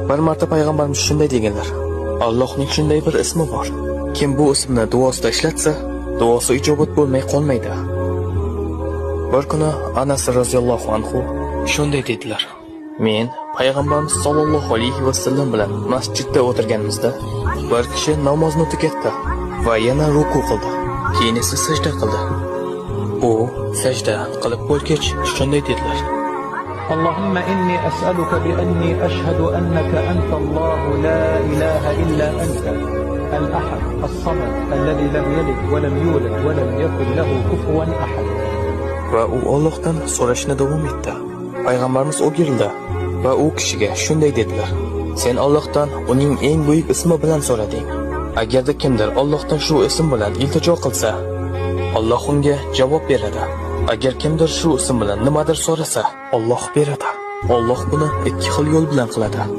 Bir marta payg'ambarimiz shunday deganlar: Allohning shunday bir ismi bor. Kim bu ismni duosida ishlatsa, duosi ijobat bo'lmay qolmaydi. Bir kuni Anas roziyallohu anhu shunday dedilar: Men payg'ambarimiz sollallohu alayhi vasallam bilan masjidda o'tirganimizda bir kishi namozni tugatdi va yana ruku qildi. Keyin esa sajda qildi. U sajda qilib bo'lgach shunday dedilar: اللهم إني أسألك بأني أشهد أنك أنت الله لا إله إلا أنت الأحد الصمد الذي لم يلد ولم يولد ولم يكن له كفوا أحد. Va u Allohdan so'rashni davom etdi. Payg'ambarimiz o'girildi va u kishiga shunday dedilar: Sen Allohdan uning eng buyuk ismi bilan so'rading. Agarda kimdir Allohdan shu ism bilan iltijo qilsa, Alloh unga javob beradi. Agar kimdir shu ism bilan nimadir so'rasa, Alloh beradi. Alloh buni ikki xil yo'l bilan qiladi.